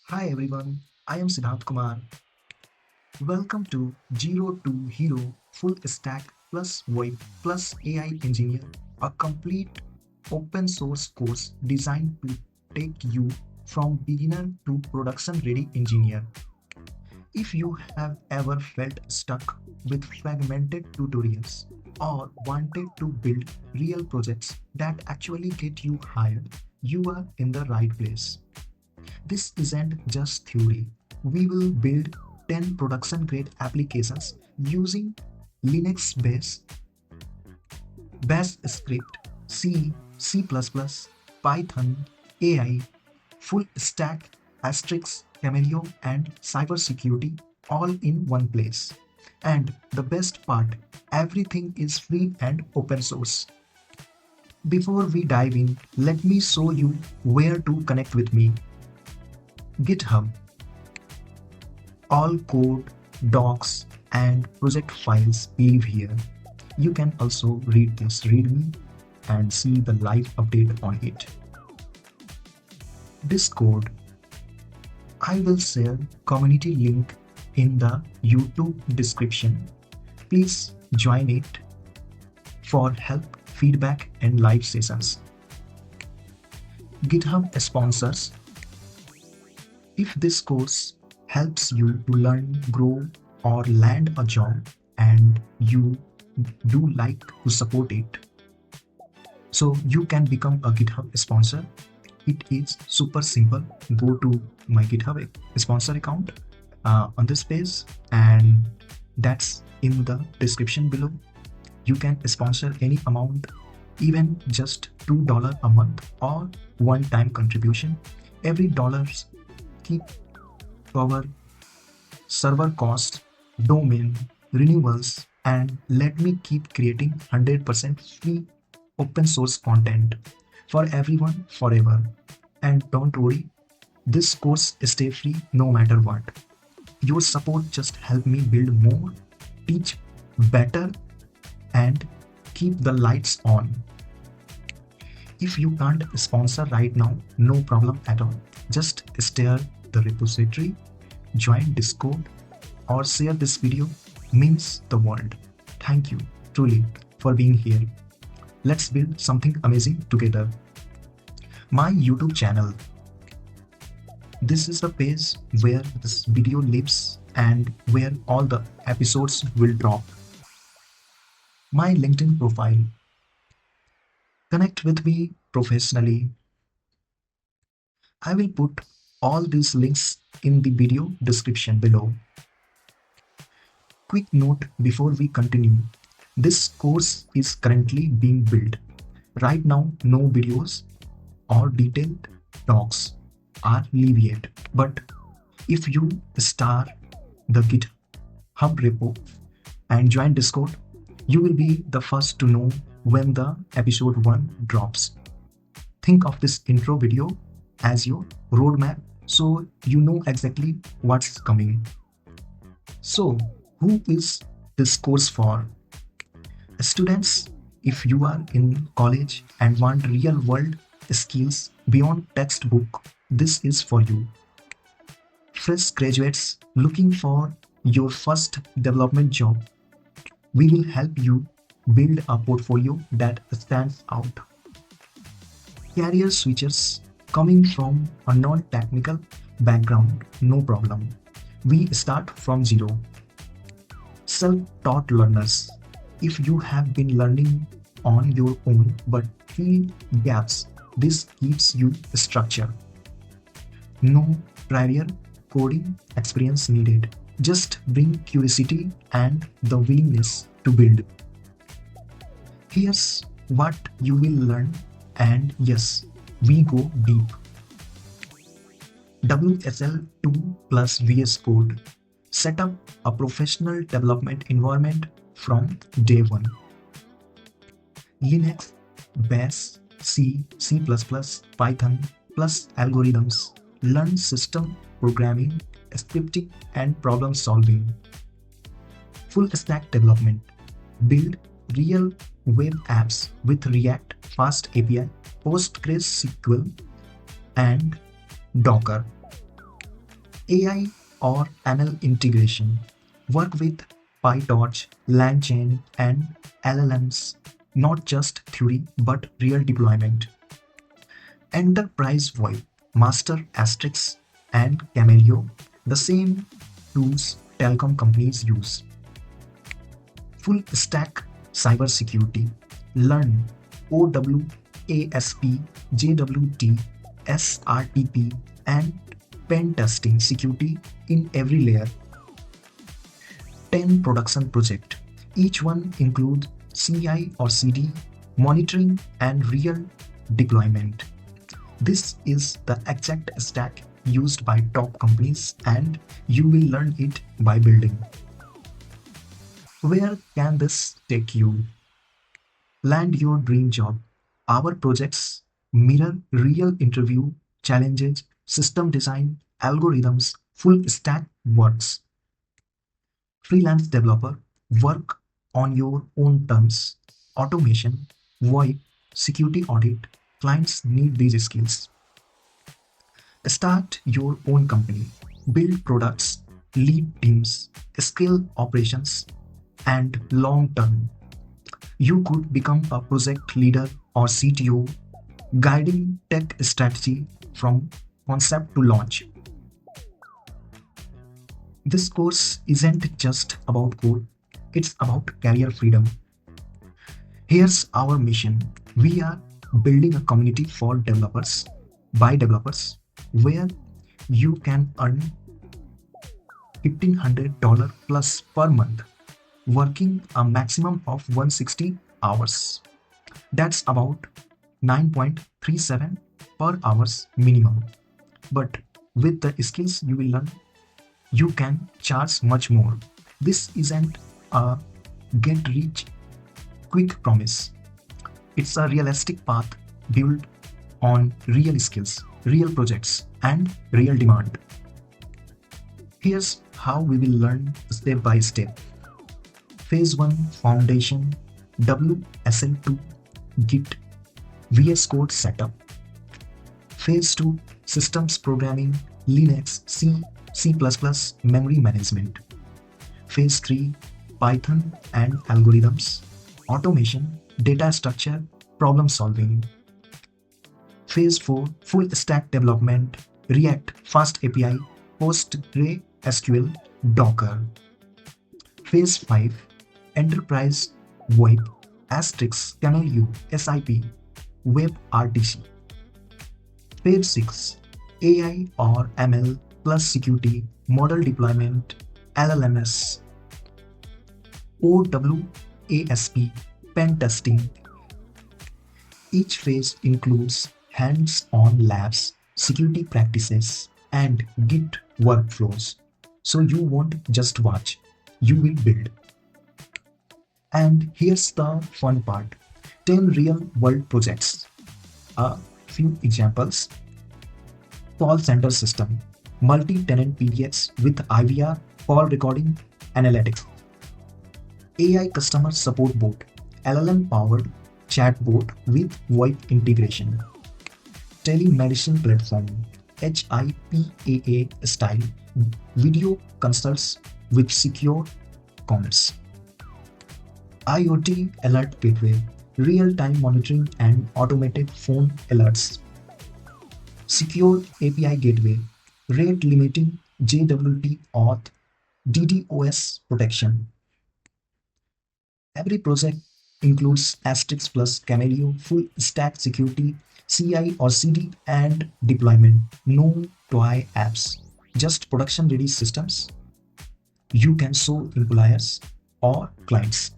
Hi everyone, I am Siddharth Kumar. Welcome to Zero to Hero Full Stack plus VoIP plus AI Engineer, a complete open source course designed to take you from beginner to production ready engineer. If you have ever felt stuck with fragmented tutorials or wanted to build real projects that actually get you hired, you are in the right place. This isn't just theory. We will build 10 production grade applications using Linux Bash script, C, C++, Python, AI, full stack, Asterisk, Kamailio, and Cybersecurity all in one place. And the best part, everything is free and open source. Before we dive in, let me show you where to connect with me. GitHub. All code, docs, and project files live here. You can also read this README and see the live update on it. Discord. I will share community link in the YouTube description. Please join it for help, feedback, and live sessions. GitHub sponsors. If this course helps you to learn, grow, or land a job, and you do like to support it, so you can become a GitHub sponsor. It is super simple. Go to my GitHub sponsor account on this page, and that's in the description below. You can sponsor any amount, even just $2 a month or one-time contribution. Every dollars keep cover server costs, domain renewals, and let me keep creating 100% free open source content for everyone forever. And don't worry, this course stay free no matter what. Your support just help me build more, teach better, and keep the lights on. If you can't sponsor right now, no problem at all. Just share the repository, join Discord, or share this video means the world. Thank you truly for being here. Let's build something amazing together. My YouTube channel. This is the page where this video lives and where all the episodes will drop. My LinkedIn profile. Connect with me professionally. I will put all these links in the video description below. Quick note before we continue. This course is currently being built. Right now, no videos or detailed docs are live yet. But if you star the GitHub repo and join Discord, you will be the first to know when the episode 1 drops. Think of this intro video as your roadmap so you know exactly what's coming. So, who is this course for? Students, if you are in college and want real world skills beyond textbook, this is for you. Fresh graduates looking for your first development job, we will help you build a portfolio that stands out. Career switchers coming from a non-technical background, no problem. We start from zero. Self-taught learners. If you have been learning on your own but feel gaps, this gives you structure. No prior coding experience needed. Just bring curiosity and the willingness to build. Here's what you will learn, and yes, we go deep. WSL2 plus VS Code. Set up a professional development environment from day one. Linux, Bash, C, C++, Python plus algorithms. Learn system programming, scripting, and problem solving. Full stack development. Build real web apps with React, FastAPI, PostgreSQL, and Docker. AI or ML integration. Work with PyTorch, LangChain, and LLMs. Not just theory, but real deployment. Enterprise VoIP, Master Asterisk, and Kamailio, the same tools telecom companies use. Full stack cybersecurity. Learn OWASP, JWT, SRTP, and pen testing security in every layer. 10 production project. Each one includes CI or CD, monitoring, and real deployment. This is the exact stack used by top companies, and you will learn it by building. Where can this take you? Land your dream job. Our projects mirror real interview challenges, system design, algorithms, full stack works. Freelance developer, work on your own terms. Automation, VoIP, security audit. Clients need these skills. Start your own company. Build products, lead teams, scale operations, and long term. You could become a project leader or CTO, guiding tech strategy from concept to launch. This course isn't just about code, it's about career freedom. Here's our mission. We are building a community for developers, by developers, where you can earn $1,500 plus per month, working a maximum of 160 hours. That's about 9.37 per hours minimum. But with the skills you will learn, you can charge much more. This isn't a get rich quick promise. It's a realistic path built on real skills, real projects, and real demand. Here's how we will learn step by step. Phase 1 Foundation, WSL2 Git VS Code setup. Phase 2 Systems Programming, Linux, C++, Memory Management. Phase 3 Python and Algorithms, Automation, Data Structure, Problem Solving. Phase 4 Full Stack Development, React, FastAPI, PostgreSQL, Docker. Phase 5 Enterprise VoIP, Asterisk, Kamailio, SIP, WebRTC. Phase 6 AI or ML plus security, model deployment, LLMs, OWASP, pen testing. Each phase includes hands-on labs, security practices, and Git workflows. So you won't just watch, you will build. And here's the fun part. 10 real-world projects. A few examples. Call center system. Multi-tenant PDX with IVR, call recording, analytics. AI customer support bot. LLM-powered chatbot with VoIP integration. Telemedicine platform. HIPAA style video consults with secure comms. IoT alert gateway, real-time monitoring and automated phone alerts. Secure API gateway, rate limiting JWT auth, DDoS protection. Every project includes Asterisk plus Kamailio, full stack security, CI or CD, and deployment. No toy apps, just production ready systems you can show employers or clients.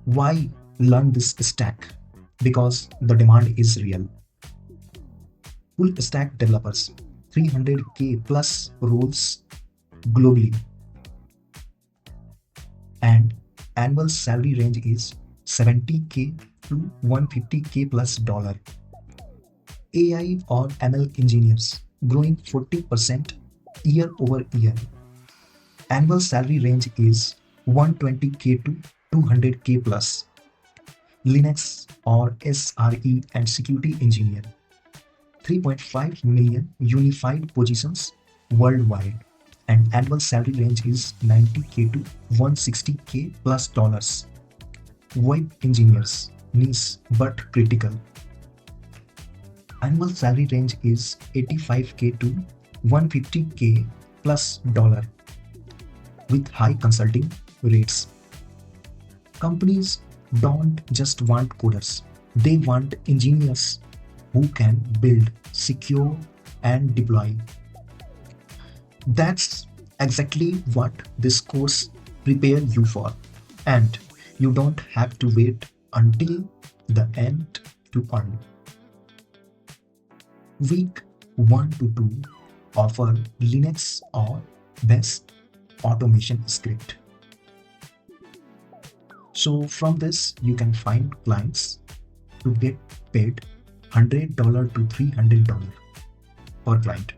Why learn this stack? Because the demand is real. Full stack developers, 300K plus roles globally, and annual salary range is 70K to 150K plus dollar. AI or ML engineers growing 40% year over year. Annual salary range is 120K to 200K plus. Linux or SRE and security engineer, 3.5 million unified positions worldwide, and annual salary range is 90K to 160K plus dollars. VoIP engineers, niche but critical. Annual salary range is 85K to 150K plus dollar with high consulting rates. Companies don't just want coders, they want engineers who can build, secure, and deploy. That's exactly what this course prepares you for. And you don't have to wait until the end to earn. Week 1 to 2 offer Linux or best automation script. So from this, you can find clients to get paid $100 to $300 per client.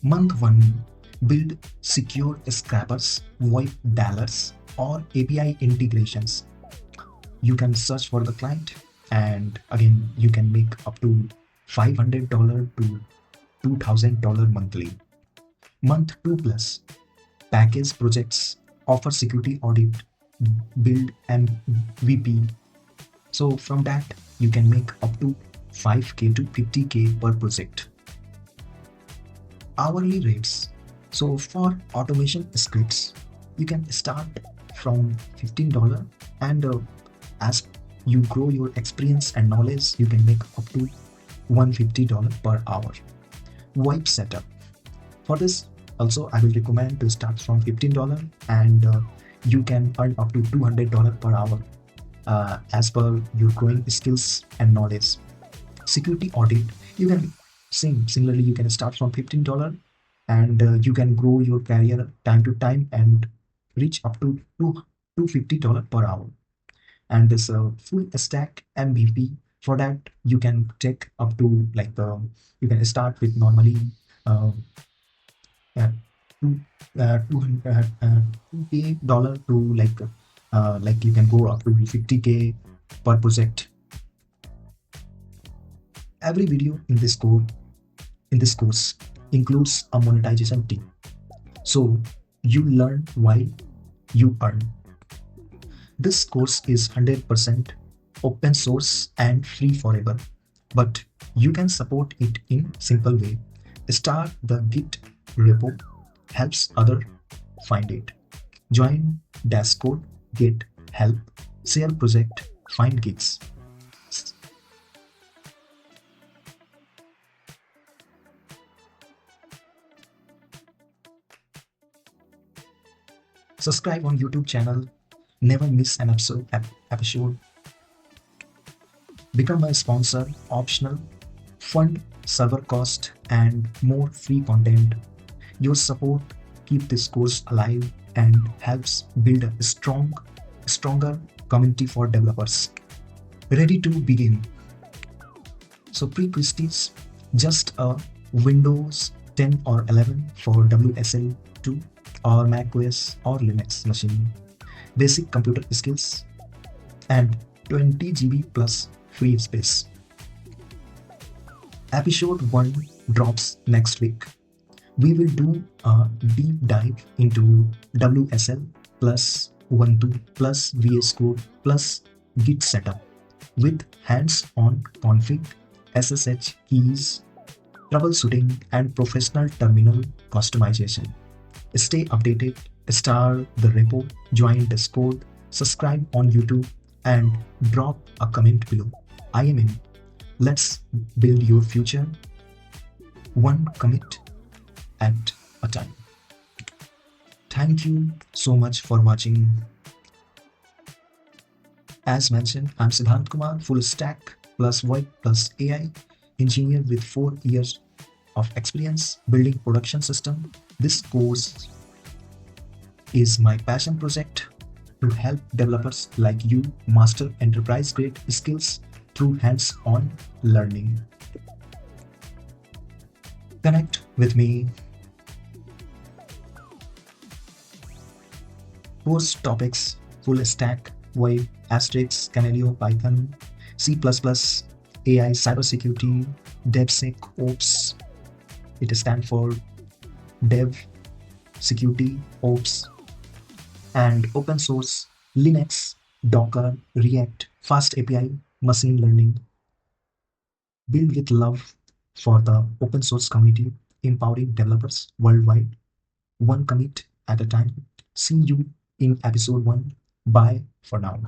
Month 1, build secure scrappers, VoIP dialers, or API integrations. You can search for the client, and again, you can make up to $500 to $2,000 monthly. Month 2 plus, package projects, offer security audit, build MVP. So from that, you can make up to 5K to 50K per project. Hourly rates. So for automation scripts, you can start from $15, and as you grow your experience and knowledge, you can make up to $150 per hour. VoIP setup. For this, also I will recommend to start from $15, and you can earn up to $200 per hour as per your growing skills and knowledge. Security audit, you can similarly you can start from $15, and you can grow your career time to time and reach up to $250 per hour. And this full stack MVP, for that you can take up to you can start with normally uh, $2K to you can go up to 50K per project. Every video in this course includes a monetization team, so you learn while you earn. This course is 100% open source and free forever, but you can support it in simple way. Start the Git repo, helps other find it. Join Discord, get help, share project, find gigs. Subscribe on YouTube channel, never miss an episode. Become a sponsor, optional, fund server cost, and more free content. Your support keep this course alive and helps build a stronger community for developers. Ready to begin. So prerequisites, just a Windows 10 or 11 for WSL2 or macOS or Linux machine, basic computer skills, and 20 GB plus free space. Episode 1 drops next week. We will do a deep dive into WSL plus Ubuntu plus VS Code plus Git setup with hands-on config, SSH keys, troubleshooting, and professional terminal customization. Stay updated, start the repo, join Discord, subscribe on YouTube, and drop a comment below. I am in. Let's build your future one commit at a time. Thank you so much for watching. As mentioned, I'm Siddhant Kumar, full stack plus VoIP plus AI engineer with 4 years of experience building production system. This course is my passion project to help developers like you master enterprise-grade skills through hands-on learning. Connect with me. Course topics: full stack, VoIP, Asterisk, Kamailio, Python, C++, AI, Cybersecurity, DevSecOps. It stands for dev, security, ops, and open source, Linux, Docker, React, FastAPI, machine learning. Build with love for the open source community, empowering developers worldwide, one commit at a time. See you in episode 1. Bye for now.